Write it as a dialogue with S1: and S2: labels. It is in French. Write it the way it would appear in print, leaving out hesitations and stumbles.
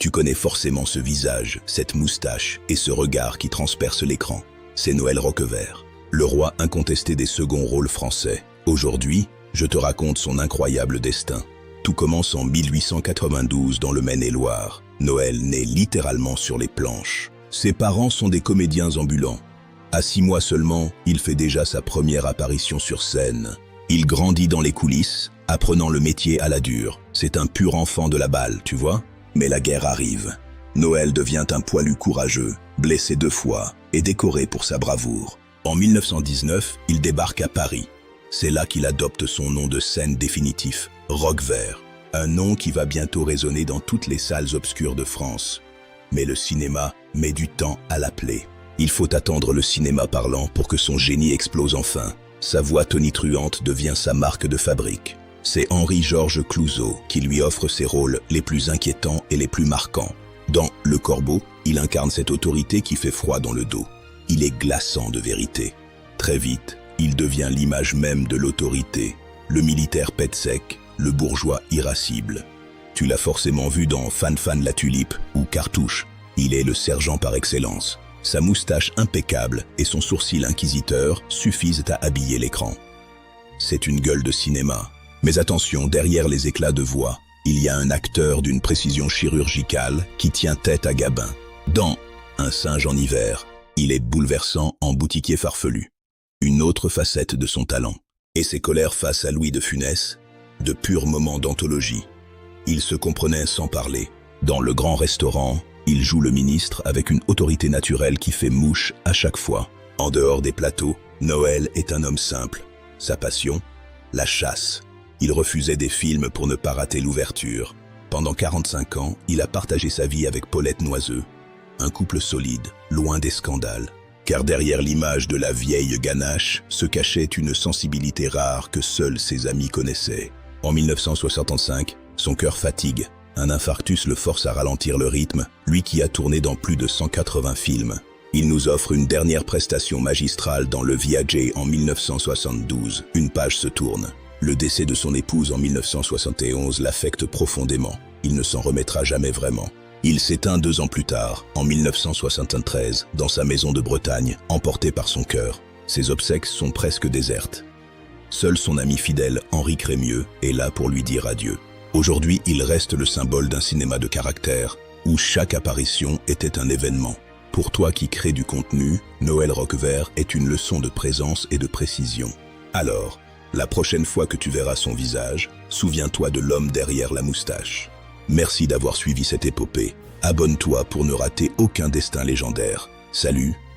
S1: Tu connais forcément ce visage, cette moustache et ce regard qui transperce l'écran. C'est Noël Roquevert, le roi incontesté des seconds rôles français. Aujourd'hui, je te raconte son incroyable destin. Tout commence en 1892 dans le Maine-et-Loire. Noël naît littéralement sur les planches. Ses parents sont des comédiens ambulants. À 6 mois seulement, il fait déjà sa première apparition sur scène. Il grandit dans les coulisses, apprenant le métier à la dure. C'est un pur enfant de la balle, tu vois? Mais la guerre arrive. Noël devient un poilu courageux, blessé 2 fois et décoré pour sa bravoure. En 1919, il débarque à Paris. C'est là qu'il adopte son nom de scène définitif, Roquevert. Un nom qui va bientôt résonner dans toutes les salles obscures de France. Mais le cinéma met du temps à l'appeler. Il faut attendre le cinéma parlant pour que son génie explose enfin. Sa voix tonitruante devient sa marque de fabrique. C'est Henri-Georges Clouzot qui lui offre ses rôles les plus inquiétants et les plus marquants. Dans Le Corbeau, il incarne cette autorité qui fait froid dans le dos. Il est glaçant de vérité. Très vite, il devient l'image même de l'autorité. Le militaire pète sec, le bourgeois irascible. Tu l'as forcément vu dans Fan Fan la Tulipe ou Cartouche. Il est le sergent par excellence. Sa moustache impeccable et son sourcil inquisiteur suffisent à habiller l'écran. C'est une gueule de cinéma. Mais attention, derrière les éclats de voix, il y a un acteur d'une précision chirurgicale qui tient tête à Gabin. Dans Un singe en hiver, il est bouleversant en boutiquier farfelu. Une autre facette de son talent. Et ses colères face à Louis de Funès, de purs moments d'anthologie. Ils se comprenaient sans parler. Dans Le Grand Restaurant, il joue le ministre avec une autorité naturelle qui fait mouche à chaque fois. En dehors des plateaux, Noël est un homme simple. Sa passion, la chasse. Il refusait des films pour ne pas rater l'ouverture. Pendant 45 ans, il a partagé sa vie avec Paulette Noiseux. Un couple solide, loin des scandales. Car derrière l'image de la vieille ganache se cachait une sensibilité rare que seuls ses amis connaissaient. En 1965, son cœur fatigue. Un infarctus le force à ralentir le rythme, lui qui a tourné dans plus de 180 films. Il nous offre une dernière prestation magistrale dans Le Viager en 1972. Une page se tourne. Le décès de son épouse en 1971 l'affecte profondément. Il ne s'en remettra jamais vraiment. Il s'éteint 2 ans plus tard, en 1973, dans sa maison de Bretagne, emporté par son cœur. Ses obsèques sont presque désertes. Seul son ami fidèle, Henri Crémieux, est là pour lui dire adieu. Aujourd'hui, il reste le symbole d'un cinéma de caractère, où chaque apparition était un événement. Pour toi qui crée du contenu, Noël Roquevert est une leçon de présence et de précision. Alors, la prochaine fois que tu verras son visage, souviens-toi de l'homme derrière la moustache. Merci d'avoir suivi cette épopée. Abonne-toi pour ne rater aucun destin légendaire. Salut!